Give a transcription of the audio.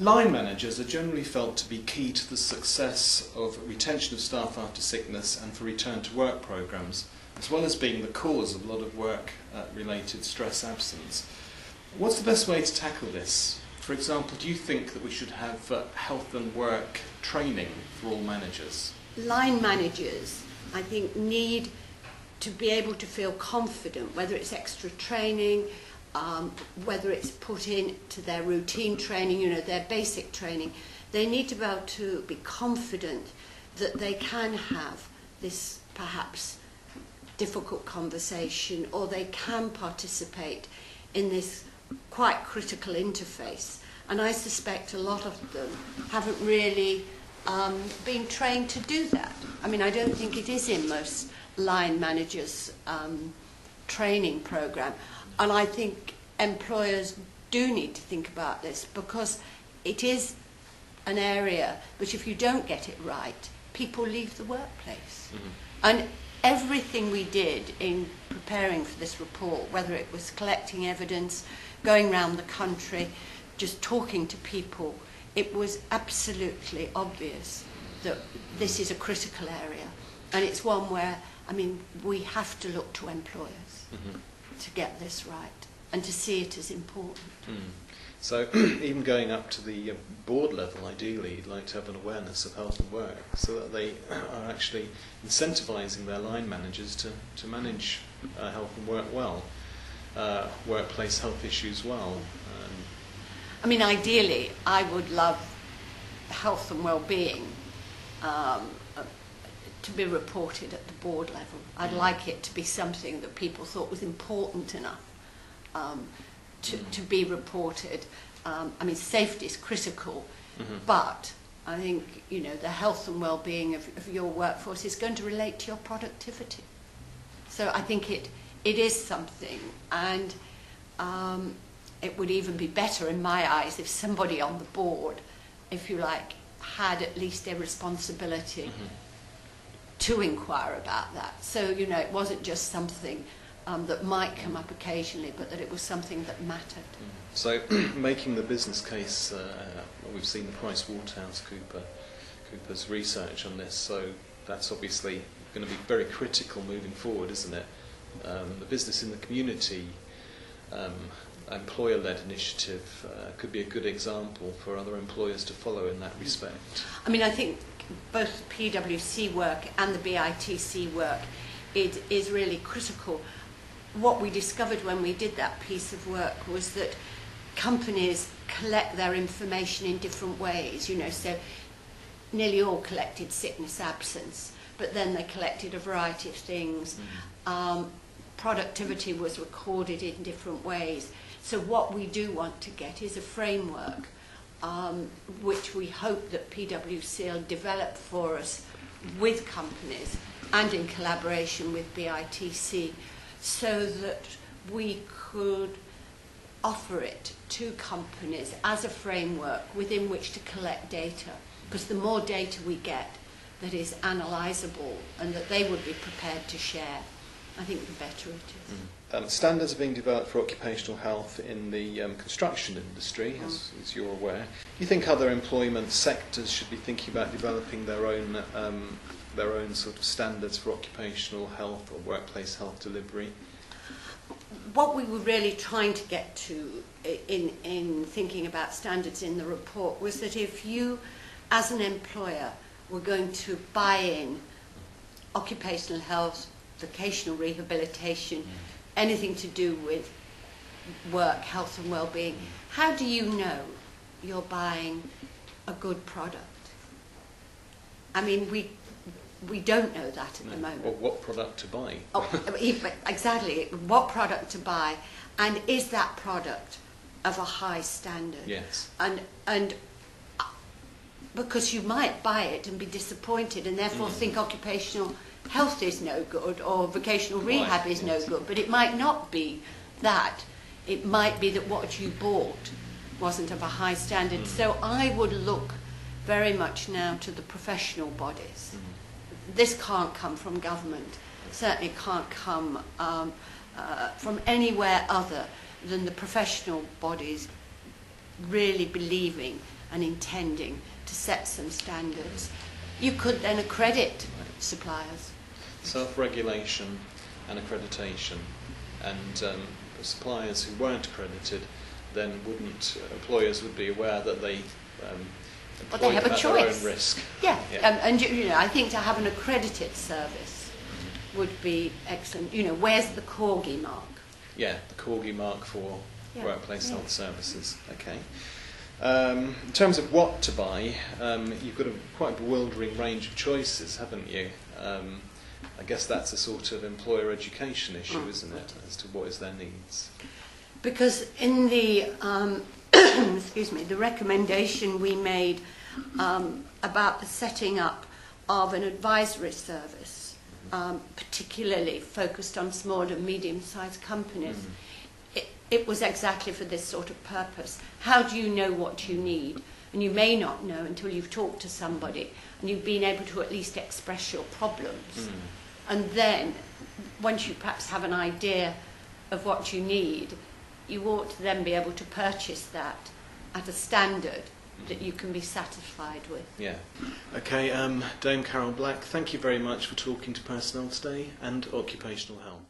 Line managers are generally felt to be key to the success of retention of staff after sickness and for return to work programmes, as well as being the cause of a lot of work-related stress absence. What's the best way to tackle this? For example, do you think that we should have health and work training for all managers? Line managers, I think, need to be able to feel confident, whether it's extra training, whether it's put into their routine training, their basic training. They need to be able to be confident that they can have this perhaps difficult conversation, or they can participate in this quite critical interface. And I suspect a lot of them haven't really been trained to do that. I mean, I don't think it is in most line managers' training program. And I think employers do need to think about this, because it is an area which, if you don't get it right, people leave the workplace. Mm-hmm. And everything we did in preparing for this report, whether it was collecting evidence, going around the country, just talking to people, it was absolutely obvious that this is a critical area. And it's one where, I mean, we have to look to employers to get this right and to see it as important. So even going up to the board level, ideally, you'd like to have an awareness of health and work, so that they are actually incentivising their line managers to manage health and work well, workplace health issues well. I mean, ideally, I would love health and well-being to be reported at the board level. I'd like it to be something that people thought was important enough to be reported. I mean, safety is critical, but I think, the health and well-being of your workforce is going to relate to your productivity. So I think it is something, and it would even be better in my eyes if somebody on the board, if you like, had at least a responsibility to inquire about that. So, it wasn't just something that might come up occasionally, but that it was something that mattered. So, making the business case, we've seen the PricewaterhouseCoopers research on this, so that's obviously going to be very critical moving forward, isn't it? The business in the community, employer-led initiative could be a good example for other employers to follow in that respect. I mean, I think both the PwC work and the BITC work is really critical. What we discovered when we did that piece of work was that companies collect their information in different ways, so nearly all collected sickness absence, but then they collected a variety of things. Productivity was recorded in different ways. So what we do want to get is a framework which we hope that PwC will develop for us with companies and in collaboration with BITC, so that we could offer it to companies as a framework within which to collect data. Because the more data we get that is analysable and that they would be prepared to share, I think the better it is. Standards are being developed for occupational health in the construction industry, as you're aware. Do you think other employment sectors should be thinking about developing their own sort of standards for occupational health or workplace health delivery? What we were really trying to get to in thinking about standards in the report was that if you, as an employer, were going to buy in occupational health, vocational rehabilitation, anything to do with work, health and well-being, how do you know you're buying a good product? I mean, we don't know that at the moment. Or what product to buy. Exactly. What product to buy, and is that product of a high standard? Yes. And because you might buy it and be disappointed, and therefore think occupational health is no good, or vocational rehab is no good, but it might not be that. It might be that what you bought wasn't of a high standard. So I would look very much now to the professional bodies. This can't come from government. It certainly can't come from anywhere other than the professional bodies really believing and intending to set some standards, you could then accredit suppliers. Self-regulation and accreditation, and the suppliers who weren't accredited, then employers would be aware that they But they have a at choice. their own risk. Yeah, and I think to have an accredited service would be excellent. Where's the Corgi mark? Yeah, the Corgi mark for workplace health services. Okay. In terms of what to buy, you've got a quite bewildering range of choices, haven't you? I guess that's a sort of employer education issue, isn't it, as to what is their needs? Because in the the recommendation we made about the setting up of an advisory service, particularly focused on small and medium-sized companies, it was exactly for this sort of purpose. How do you know what you need? And you may not know until you've talked to somebody and you've been able to at least express your problems. And then, once you perhaps have an idea of what you need, you ought to then be able to purchase that at a standard that you can be satisfied with. Yeah. Okay, Dame Carol Black, thank you very much for talking to Personnel today and Occupational Health.